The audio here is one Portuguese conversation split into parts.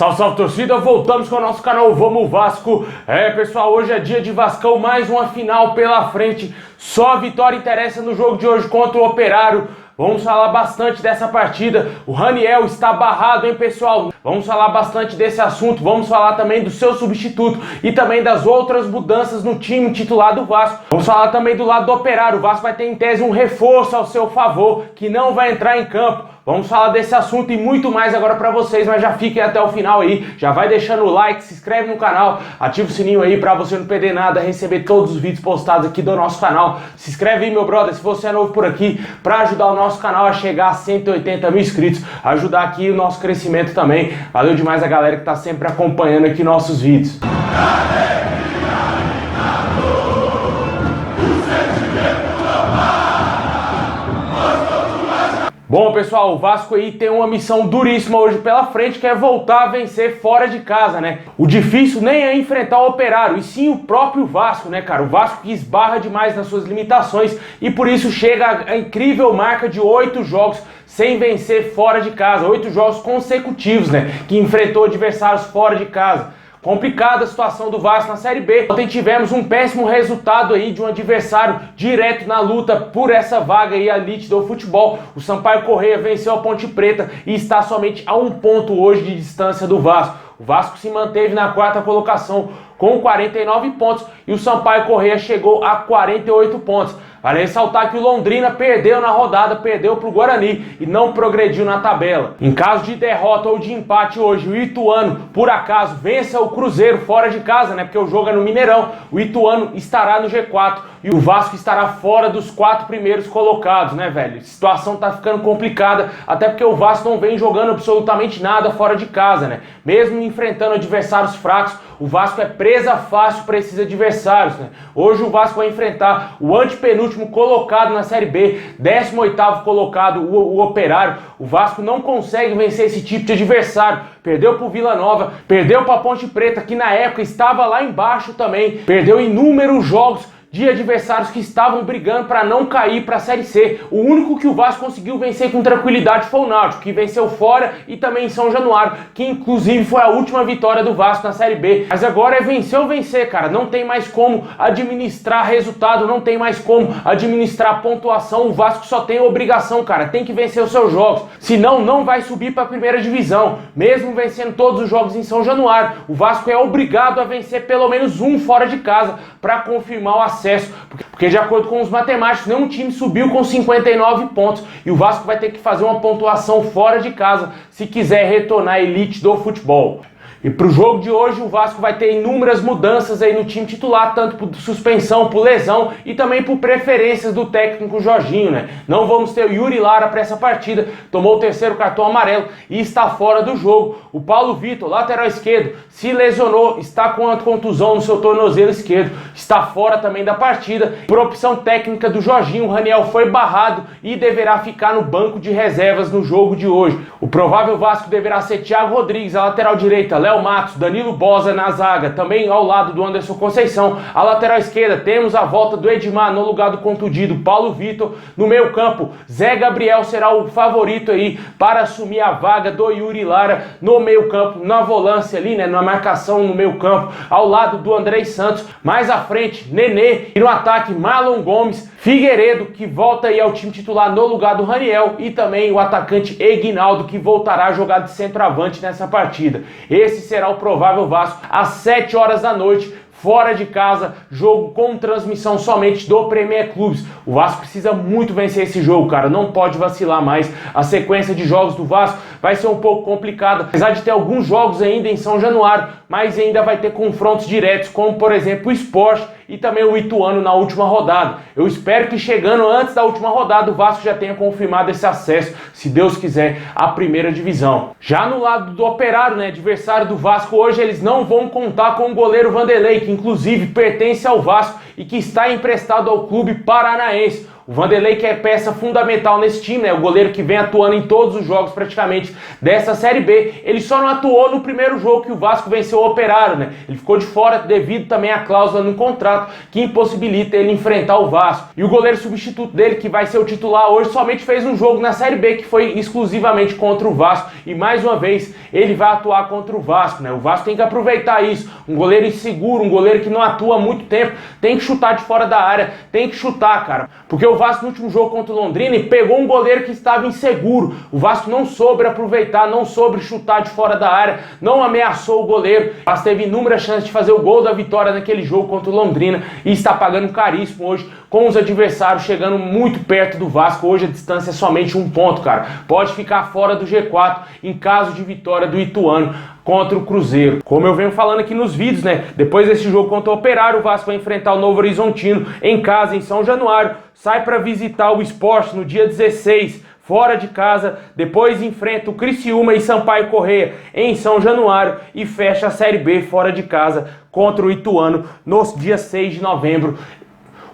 Salve, salve torcida, voltamos com o nosso canal Vamos Vasco. Pessoal, hoje é dia de Vascão, mais uma final pela frente. Só a vitória interessa no jogo de hoje contra o Operário. Vamos falar bastante dessa partida. O Raniel está barrado, hein, pessoal? Vamos falar bastante desse assunto. Vamos falar também do seu substituto e também das outras mudanças no time titular do Vasco. Vamos falar também do lado do Operário. O Vasco vai ter em tese um reforço ao seu favor, que não vai entrar em campo. Vamos falar desse assunto e muito mais agora pra vocês, mas já fiquem até o final aí. Já vai deixando o like, se inscreve no canal, ativa o sininho aí pra você não perder nada, receber todos os vídeos postados aqui do nosso canal. Se inscreve aí, meu brother, se você é novo por aqui, pra ajudar o nosso canal a chegar a 180 mil inscritos, ajudar aqui o nosso crescimento também. Valeu demais a galera que tá sempre acompanhando aqui nossos vídeos. Bom, pessoal, o Vasco aí tem uma missão duríssima hoje pela frente, que é voltar a vencer fora de casa, né? O difícil nem é enfrentar o Operário, e sim o próprio Vasco, né, cara? O Vasco que esbarra demais nas suas limitações e por isso chega a incrível marca de 8 jogos sem vencer fora de casa, 8 jogos consecutivos, né? Que enfrentou adversários fora de casa. Complicada a situação do Vasco na Série B. Ontem tivemos um péssimo resultado aí de um adversário direto na luta por essa vaga aí, a elite do futebol. O Sampaio Corrêa venceu a Ponte Preta e está somente a 1 ponto hoje de distância do Vasco. O Vasco se manteve na 4ª colocação com 49 pontos e o Sampaio Corrêa chegou a 48 pontos. Vale ressaltar que o Londrina perdeu na rodada, perdeu para o Guarani e não progrediu na tabela. Em caso de derrota ou de empate hoje, o Ituano, por acaso, vença o Cruzeiro fora de casa, né? Porque o jogo é no Mineirão. O Ituano estará no G4 e o Vasco estará fora dos 4 primeiros colocados, né, velho? A situação tá ficando complicada, até porque o Vasco não vem jogando absolutamente nada fora de casa, né? Mesmo enfrentando adversários fracos, o Vasco é presa fácil para esses adversários, né? Hoje o Vasco vai enfrentar o antepenúltimo colocado na Série B, 18º colocado, o Operário. O Vasco não consegue vencer esse tipo de adversário. Perdeu para o Vila Nova, perdeu para a Ponte Preta, que na época estava lá embaixo também. Perdeu inúmeros jogos de adversários que estavam brigando para não cair para a Série C. O único que o Vasco conseguiu vencer com tranquilidade foi o Náutico, que venceu fora e também em São Januário, que inclusive foi a última vitória do Vasco na Série B. Mas agora é vencer ou vencer, cara. Não tem mais como administrar resultado, não tem mais como administrar pontuação. O Vasco só tem obrigação, cara. Tem que vencer os seus jogos, senão não vai subir para a primeira divisão. Mesmo vencendo todos os jogos em São Januário, o Vasco é obrigado a vencer pelo menos um fora de casa para confirmar o acesso, porque de acordo com os matemáticos, nenhum time subiu com 59 pontos e o Vasco vai ter que fazer uma pontuação fora de casa se quiser retornar à elite do futebol. E para o jogo de hoje, o Vasco vai ter inúmeras mudanças aí no time titular, tanto por suspensão, por lesão e também por preferências do técnico Jorginho, né? Não vamos ter o Yuri Lara para essa partida, tomou o 3º cartão amarelo e está fora do jogo. O Paulo Vitor, lateral esquerdo, se lesionou, está com a contusão no seu tornozelo esquerdo, está fora também da partida. Por opção técnica do Jorginho, o Raniel foi barrado e deverá ficar no banco de reservas no jogo de hoje. O provável Vasco deverá ser Thiago Rodrigues, a lateral direita, Léo Matos, Danilo Bosa na zaga, também ao lado do Anderson Conceição. A lateral esquerda temos a volta do Edmar no lugar do contundido Paulo Vitor. No meio campo, Zé Gabriel será o favorito aí para assumir a vaga do Yuri Lara no meio campo, na volância ali, né, na marcação no meio campo, ao lado do Andrei Santos. Mais à frente, Nenê, e no ataque, Marlon Gomes, Figueiredo, que volta aí ao time titular no lugar do Raniel, e também o atacante Eguinaldo, que voltará a jogar de centroavante nessa partida. Esse será o provável Vasco às 7 horas da noite, fora de casa, jogo com transmissão somente do Premier Clubes. O Vasco precisa muito vencer esse jogo, cara, não pode vacilar mais. A sequência de jogos do Vasco vai ser um pouco complicada, apesar de ter alguns jogos ainda em São Januário, mas ainda vai ter confrontos diretos, como por exemplo o Sport e também o Ituano na última rodada. Eu espero que chegando antes da última rodada o Vasco já tenha confirmado esse acesso, se Deus quiser, à primeira divisão. Já no lado do Operário, né, adversário do Vasco hoje, eles não vão contar com o goleiro Vanderlei, que inclusive pertence ao Vasco e que está emprestado ao clube paranaense. O Vanderlei, que é peça fundamental nesse time, né? O goleiro que vem atuando em todos os jogos praticamente dessa Série B. Ele só não atuou no primeiro jogo que o Vasco venceu o Operário, né? Ele ficou de fora devido também à cláusula no contrato que impossibilita ele enfrentar o Vasco. E o goleiro substituto dele, que vai ser o titular hoje, somente fez um jogo na Série B, que foi exclusivamente contra o Vasco. E mais uma vez, ele vai atuar contra o Vasco, né? O Vasco tem que aproveitar isso. Um goleiro inseguro, um goleiro que não atua há muito tempo, tem que chutar de fora da área, tem que chutar, cara. Porque o Vasco no último jogo contra o Londrina pegou um goleiro que estava inseguro. O Vasco não soube aproveitar, não soube chutar de fora da área, não ameaçou o goleiro. O Vasco teve inúmeras chances de fazer o gol da vitória naquele jogo contra o Londrina e está pagando caríssimo hoje, com os adversários chegando muito perto do Vasco. Hoje a distância é somente 1 ponto, cara. Pode ficar fora do G4 em caso de vitória do Ituano contra o Cruzeiro. Como eu venho falando aqui nos vídeos, né? Depois desse jogo contra o Operário, o Vasco vai enfrentar o Novo Horizontino em casa, em São Januário. Sai para visitar o Sport no dia 16, fora de casa. Depois enfrenta o Criciúma e Sampaio Corrêa em São Januário e fecha a Série B fora de casa contra o Ituano no dia 6 de novembro.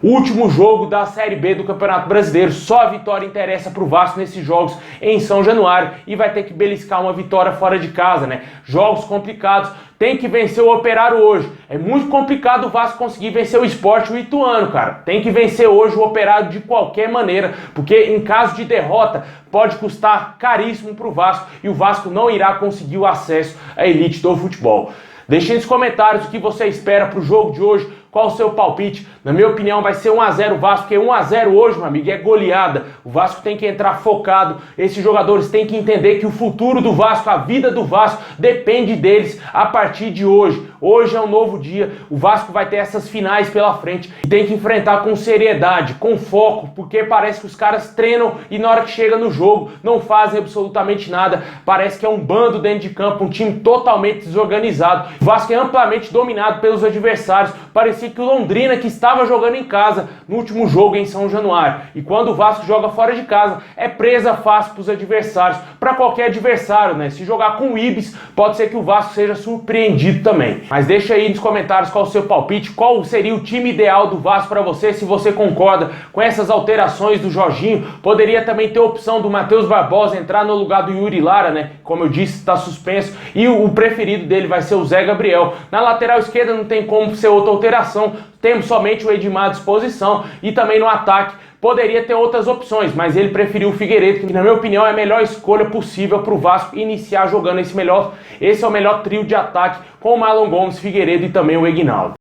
Último jogo da Série B do Campeonato Brasileiro. Só a vitória interessa pro Vasco nesses jogos em São Januário e vai ter que beliscar uma vitória fora de casa, né? Jogos complicados. Tem que vencer o Operário hoje. É muito complicado o Vasco conseguir vencer o Sport e o Ituano, cara. Tem que vencer hoje o Operário de qualquer maneira, porque em caso de derrota pode custar caríssimo pro Vasco e o Vasco não irá conseguir o acesso à elite do futebol. Deixe nos comentários o que você espera pro jogo de hoje. Qual o seu palpite? Na minha opinião vai ser 1 a 0 Vasco, porque 1 a 0 hoje, meu amigo, é goleada. O Vasco tem que entrar focado, esses jogadores têm que entender que o futuro do Vasco, a vida do Vasco, depende deles a partir de hoje. Hoje é um novo dia, o Vasco vai ter essas finais pela frente e tem que enfrentar com seriedade, com foco, porque parece que os caras treinam e na hora que chega no jogo não fazem absolutamente nada. Parece que é um bando dentro de campo, um time totalmente desorganizado. O Vasco é amplamente dominado pelos adversários. Parecia que o Londrina, que estava jogando em casa no último jogo em São Januário. E quando o Vasco joga fora de casa, é presa fácil para os adversários, para qualquer adversário, né? Se jogar com o Ibis, pode ser que o Vasco seja surpreendido também. Mas deixa aí nos comentários qual o seu palpite, qual seria o time ideal do Vasco para você, se você concorda com essas alterações do Jorginho. Poderia também ter a opção do Matheus Barbosa entrar no lugar do Yuri Lara, né? Como eu disse, está suspenso. E o preferido dele vai ser o Zé Gabriel. Na lateral esquerda não tem como ser outra alteração. Temos somente o Edmar à disposição e também no ataque poderia ter outras opções, mas ele preferiu o Figueiredo, que na minha opinião é a melhor escolha possível para o Vasco iniciar jogando esse é o melhor trio de ataque com o Marlon Gomes, Figueiredo e também o Egnaldo.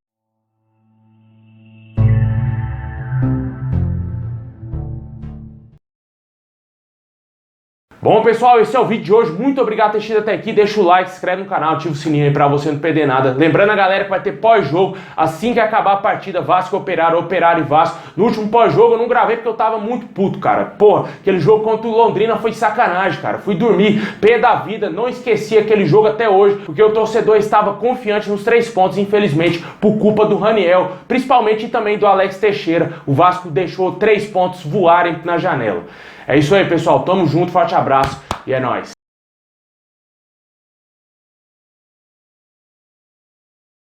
Bom, pessoal, esse é o vídeo de hoje. Muito obrigado por ter assistido até aqui. Deixa o like, se inscreve no canal, ativa o sininho aí pra você não perder nada. Lembrando a galera que vai ter pós-jogo assim que acabar a partida Vasco Operário, Operário e Vasco. No último pós-jogo eu não gravei porque eu tava muito puto, cara. Porra, aquele jogo contra o Londrina foi sacanagem, cara. Fui dormir, pé da vida, não esqueci aquele jogo até hoje, porque o torcedor estava confiante nos 3 pontos, infelizmente, por culpa do Raniel, principalmente também do Alex Teixeira. O Vasco deixou 3 pontos voarem na janela. É isso aí, pessoal. Tamo junto, forte abraço e é nóis.